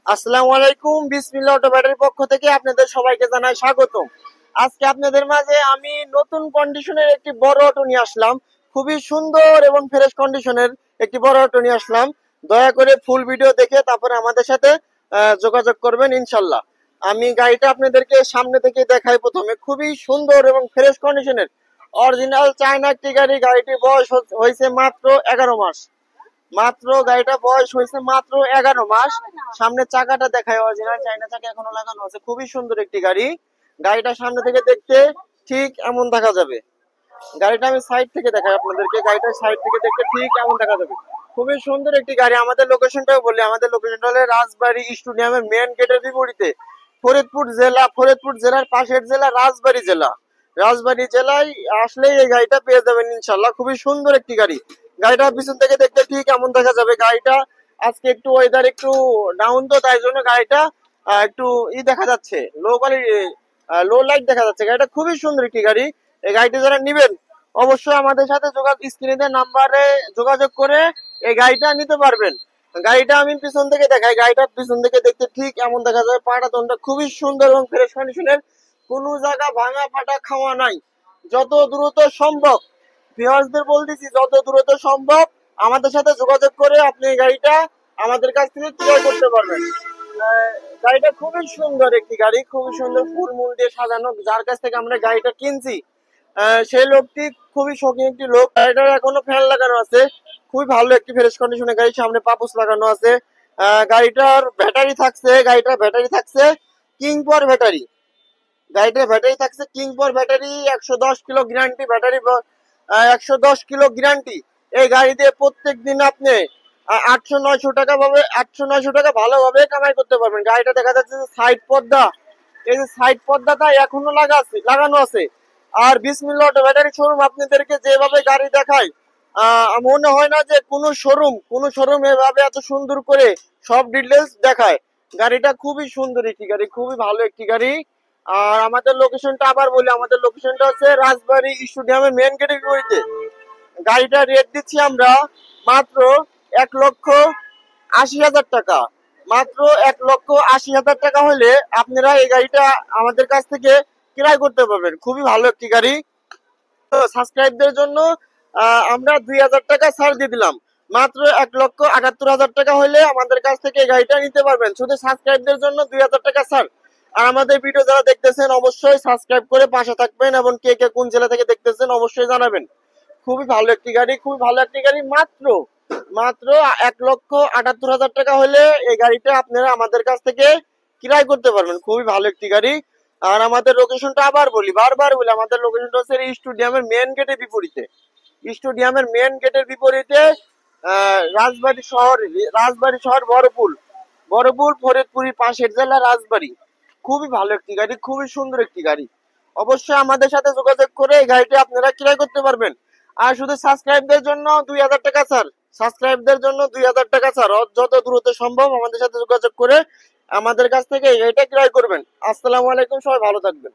আসসালামু আলাইকুম, বিসমিল্লাহ অটো ব্যাটারির পক্ষ থেকে আপনাদের সবাইকে জানাই স্বাগতম। আজকে আপনাদের মাঝে আমি নতুন কন্ডিশনের একটি বড় অটো নিয়ে আসলাম। খুবই সুন্দর এবং ফ্রেশ কন্ডিশনের একটি বড় অটো নিয়ে আসলাম। দয়া করে ফুল ভিডিও দেখে তারপরে আমাদের সাথে যোগাযোগ করবেন ইনশাল্লাহ। আমি গাড়িটা আপনাদেরকে সামনে থেকে দেখাই। প্রথমে খুবই সুন্দর এবং ফ্রেশ কন্ডিশনের অরিজিনাল চায়না একটি গাড়ি। গাড়িটির বয়স হয়েছে মাত্র 11 মাস। গাড়িটা বয়স হয়েছে মাত্র 11 মাস। সামনের চাকাটা দেখায়, অরিজিনাল চাইনা চাকা এখনো লাগানো আছে। খুবই সুন্দর একটি গাড়ি। গাড়িটা সামনে থেকে দেখতে ঠিক এমন দেখা যাবে। গাড়িটা আমি সাইড থেকে দেখাই আপনাদেরকে। গাড়িটা সাইড থেকে দেখতে ঠিক এমন দেখা যাবে। খুবই সুন্দর একটি গাড়ি। আমাদের লোকেশনটাও বলি, আমাদের লোকেশনটা হলো রাজবাড়ী স্টেডিয়ামের মেন গেটের বিপরীতে। ফরিদপুর জেলার পাশের জেলা রাজবাড়ী জেলায় আসলেই এই গাড়িটা পেয়ে যাবেন ইনশাল্লাহ। খুবই সুন্দর একটি গাড়ি। গাড়িটা পিছন থেকে দেখতে ঠিক এমন দেখা যাবে। গাড়িটা আজকে একটু ওয়েদার একটু ডাউন, তো তাই জন্য গাড়িটা একটু দেখা যাচ্ছে, লো লাইট দেখা যাচ্ছে। গাড়িটা খুবই সুন্দর একটি গাড়ি। এই গাড়িটা যারা নিবেন অবশ্যই আমাদের সাথে স্ক্রিনে নাম্বারে যোগাযোগ করে এই গাড়িটা নিতে পারবেন। গাড়িটা আমি পিছন থেকে দেখাই। গাড়িটা পিছন থেকে দেখতে ঠিক এমন দেখা যায়। পাটাতনটা খুবই সুন্দর এবং ফ্রেশ কন্ডিশনের, কোনো জায়গা ভাঙা ফাটা খাওয়া নাই। যত দ্রুত সম্ভব ভিউয়ার্সদের বলতেছি, যত দ্রুত সম্ভব আমাদের সাথে যোগাযোগ করে আপনি এই গাড়িটা আমাদের কাছ থেকে ক্রয় করতে পারবেন। গাড়িটা খুবই সুন্দর একটি গাড়ি, খুবই সুন্দর ফুল মূল দিয়ে সাজানো। যার কাছ থেকে আমরা গাড়িটা কিনছি সেই লোকটি খুবই শৌখিন একটি লোক। গাড়িটার এখনো ফ্যান লাগানো আছে। খুবই ভালো একটি ফ্রেশ কন্ডিশনের গাড়ি। সামনে পাপোস লাগানো আছে। গাড়িটার ব্যাটারি থাকছে কিং পাওয়ার ব্যাটারি। গাড়িটার ব্যাটারি থাকছে কিং পাওয়ার battery. 110 kilo guarantee battery, 110 kilo guarantee. এই গাড়ি দিয়ে প্রত্যেক দিন আপনি 800-900 টাকা ভালোভাবে কামাই করতে পারবেন। গাড়িটা দেখা যাচ্ছে যে সাইড পর্দা, এই যে সাইড পর্দাটা এখনো লাগানো আছে। আর বিসমিল্লাহ অটো ব্যাটারি শোরুম আপনাদেরকে যেভাবে গাড়ি দেখায় মনে হয় না যে কোনো শোরুম এভাবে এত সুন্দর করে সব ডিটেলস দেখায়। গাড়িটা খুবই সুন্দর একটি গাড়ি, খুবই ভালো একটি গাড়ি। আর আমাদের লোকেশনটা আবার বলি, আমাদের লোকেশনটা হচ্ছে রাজবাড়ী স্টেডিয়ামের মেন গেটের বিপরীতে। গাড়িটা রেট দিচ্ছি আমরা মাত্র 1,80,000 টাকা। মাত্র 1,80,000 টাকা হলে আপনারা এই গাড়িটা আমাদের কাছ থেকে ক্রয় করতে পারবেন। খুবই ভালো একটি গাড়ি। সাবস্ক্রাইবদের জন্য আমরা 2,000 টাকা ছাড় দিয়ে দিলাম। মাত্র 1,78,000 টাকা হলে আমাদের কাছ থেকে এই গাড়িটা নিতে পারবেন। শুধু সাবস্ক্রাইবদের জন্য 2,000 টাকা ছাড়। আর আমাদের ভিডিও যারা দেখতেছেন অবশ্যই সাবস্ক্রাইব করে পাশে থাকবেন, এবং কে কে কোন জেলা থেকে দেখতেছেন অবশ্যই জানাবেন। খুবই ভালো একটি গাড়ি, খুবই ভালো একটি গাড়ি। মাত্র মাত্র 1,78,000 টাকা হলে এই গাড়িটা আপনারা আমাদের কাছ থেকে ক্রয় করতে পারবেন। খুবই ভালো একটি গাড়ি। আর আমাদের লোকেশনটা আবার বলি, বারবার বলি, আমাদের লোকেশনটা হচ্ছে স্টেডিয়ামের মেন গেটের বিপরীতে। রাজবাড়ী শহর বড়পুল ফরিদপুরি পাশের জেলা রাজবাড়ী। খুবই ভালো একটি গাড়ি, খুবই সুন্দর একটি গাড়ি। অবশ্যই আমাদের সাথে যোগাযোগ করে এই গাড়িটি আপনারা ক্রয় করতে পারবেন। আর শুধু সাবস্ক্রাইবদের জন্য 2,000 টাকা ছাড়। যত দ্রুত সম্ভব আমাদের সাথে যোগাযোগ করে আমাদের কাছ থেকে এই গাড়িটা ক্রয় করবেন। আসসালামু আলাইকুম, সবাই ভালো থাকবেন।